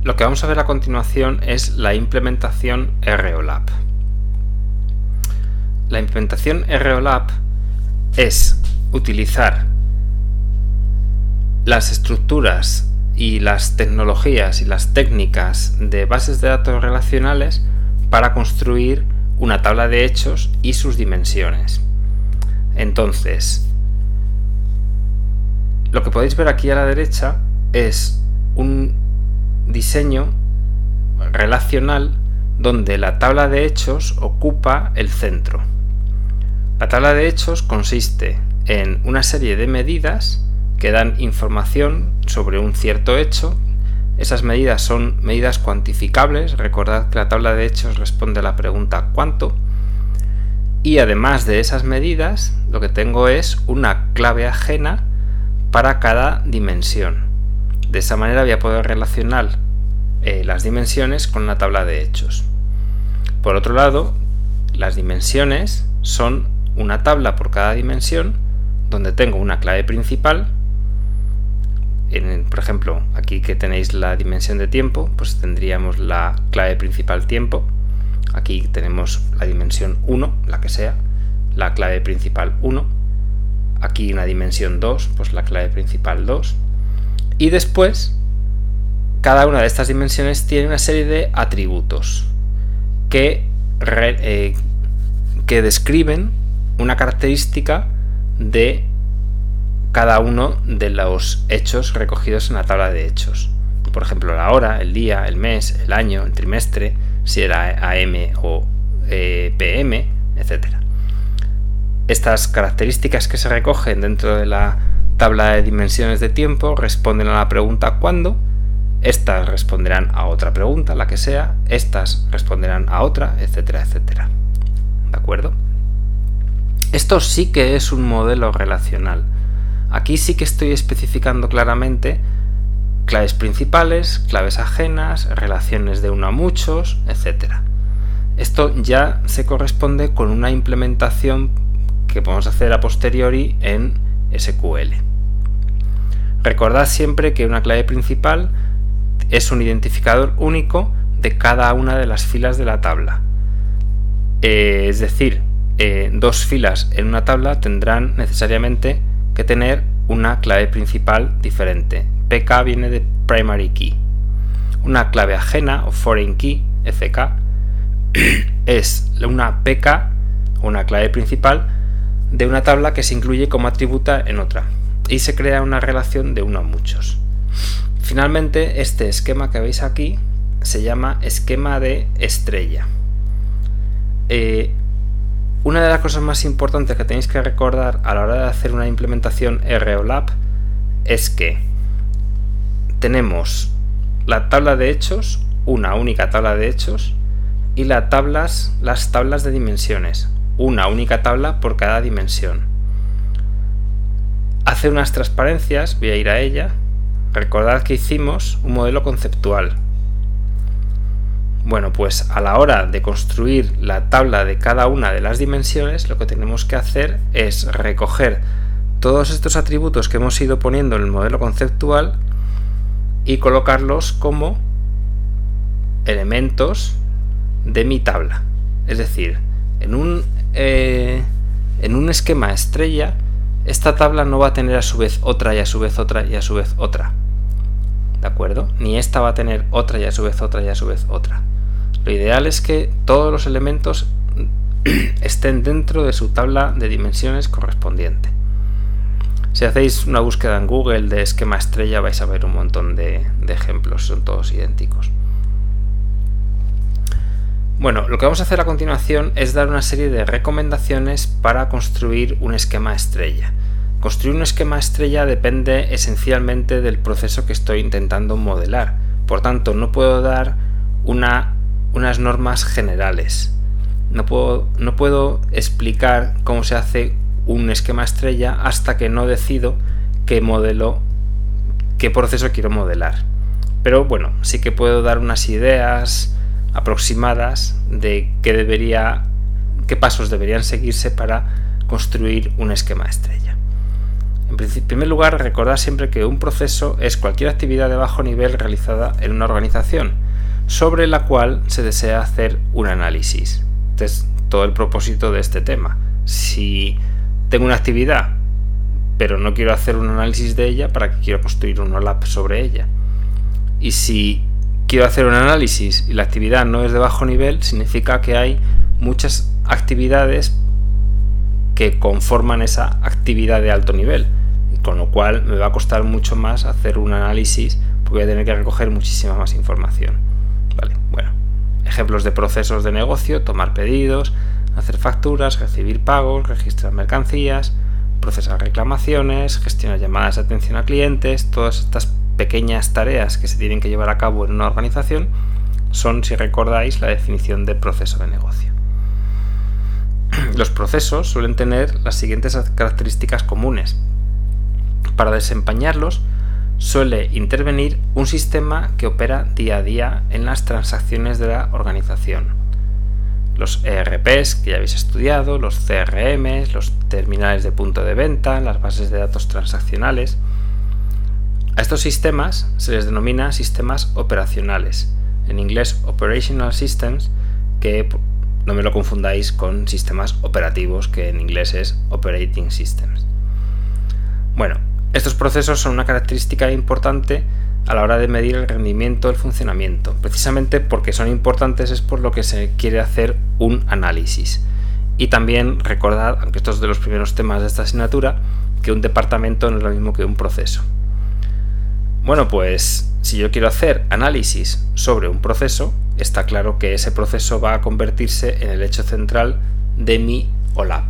Lo que vamos a ver a continuación es la implementación ROLAP. La implementación ROLAP es utilizar las estructuras y las tecnologías y las técnicas de bases de datos relacionales para construir una tabla de hechos y sus dimensiones. Entonces, lo que podéis ver aquí a la derecha es un diseño relacional donde la tabla de hechos ocupa el centro. La tabla de hechos consiste en una serie de medidas que dan información sobre un cierto hecho. Esas medidas son medidas cuantificables. Recordad que la tabla de hechos responde a la pregunta ¿cuánto? Y además de esas medidas, lo que tengo es una clave ajena para cada dimensión. De esa manera voy a poder relacionar las dimensiones con la tabla de hechos. Por otro lado, las dimensiones son una tabla por cada dimensión donde tengo una clave principal. Por ejemplo, aquí que tenéis la dimensión de tiempo, pues tendríamos la clave principal tiempo. Aquí tenemos la dimensión 1, la que sea, la clave principal 1. Aquí una dimensión 2, pues la clave principal 2. Y después, cada una de estas dimensiones tiene una serie de atributos que describen una característica de cada uno de los hechos recogidos en la tabla de hechos. Por ejemplo, la hora, el día, el mes, el año, el trimestre, si era AM o PM, etc. Estas características que se recogen dentro de la tabla de dimensiones de tiempo responden a la pregunta ¿cuándo? Estas responderán a otra pregunta, la que sea, estas responderán a otra, etcétera, etcétera. ¿De acuerdo? Esto sí que es un modelo relacional. Aquí sí que estoy especificando claramente claves principales, claves ajenas, relaciones de uno a muchos, etc. Esto ya se corresponde con una implementación que podemos hacer a posteriori en SQL. Recordad siempre que una clave principal es un identificador único de cada una de las filas de la tabla. Es decir, dos filas en una tabla tendrán necesariamente que tener una clave principal diferente. PK viene de Primary Key. Una clave ajena o Foreign Key, FK, es una PK, una clave principal de una tabla que se incluye como atributo en otra y se crea una relación de uno a muchos. Finalmente, este esquema que veis aquí se llama esquema de estrella. Una de las cosas más importantes que tenéis que recordar a la hora de hacer una implementación ROLAP es que tenemos la tabla de hechos, una única tabla de hechos, y las tablas de dimensiones, una única tabla por cada dimensión. Hace unas transparencias, voy a ir a ella. Recordad que hicimos un modelo conceptual. Bueno, pues a la hora de construir la tabla de cada una de las dimensiones, lo que tenemos que hacer es recoger todos estos atributos que hemos ido poniendo en el modelo conceptual y colocarlos como elementos de mi tabla. Es decir, en un esquema estrella, esta tabla no va a tener a su vez otra y a su vez otra y a su vez otra. ¿De acuerdo? Ni esta va a tener otra y a su vez otra y a su vez otra. Lo ideal es que todos los elementos estén dentro de su tabla de dimensiones correspondiente. Si hacéis una búsqueda en Google de esquema estrella vais a ver un montón de ejemplos, son todos idénticos. Bueno, lo que vamos a hacer a continuación es dar una serie de recomendaciones para construir un esquema estrella. Construir un esquema estrella depende esencialmente del proceso que estoy intentando modelar. Por tanto, no puedo dar unas normas generales. No puedo explicar cómo se hace un esquema estrella hasta que no decido qué proceso quiero modelar. Pero bueno, sí que puedo dar unas ideas aproximadas de qué pasos deberían seguirse para construir un esquema estrella. En primer lugar, recordad siempre que un proceso es cualquier actividad de bajo nivel realizada en una organización, sobre la cual se desea hacer un análisis. Este es todo el propósito de este tema. Si tengo una actividad, pero no quiero hacer un análisis de ella, ¿para qué quiero construir un OLAP sobre ella? Y si quiero hacer un análisis y la actividad no es de bajo nivel, significa que hay muchas actividades que conforman esa actividad de alto nivel, con lo cual me va a costar mucho más hacer un análisis porque voy a tener que recoger muchísima más información. Vale, bueno, ejemplos de procesos de negocio: tomar pedidos, hacer facturas, recibir pagos, registrar mercancías, procesar reclamaciones, gestionar llamadas de atención a clientes. Todas estas pequeñas tareas que se tienen que llevar a cabo en una organización son, si recordáis, la definición de proceso de negocio. Los procesos suelen tener las siguientes características comunes. Para desempeñarlos suele intervenir un sistema que opera día a día en las transacciones de la organización. Los ERPs, que ya habéis estudiado, los CRMs, los terminales de punto de venta, las bases de datos transaccionales. A estos sistemas se les denomina sistemas operacionales, en inglés Operational Systems, que no me lo confundáis con sistemas operativos, que en inglés es Operating Systems. Bueno, estos procesos son una característica importante a la hora de medir el rendimiento del funcionamiento. Precisamente porque son importantes es por lo que se quiere hacer un análisis. Y también recordad, aunque esto es de los primeros temas de esta asignatura, que un departamento no es lo mismo que un proceso. Bueno, pues si yo quiero hacer análisis sobre un proceso, está claro que ese proceso va a convertirse en el hecho central de mi OLAP.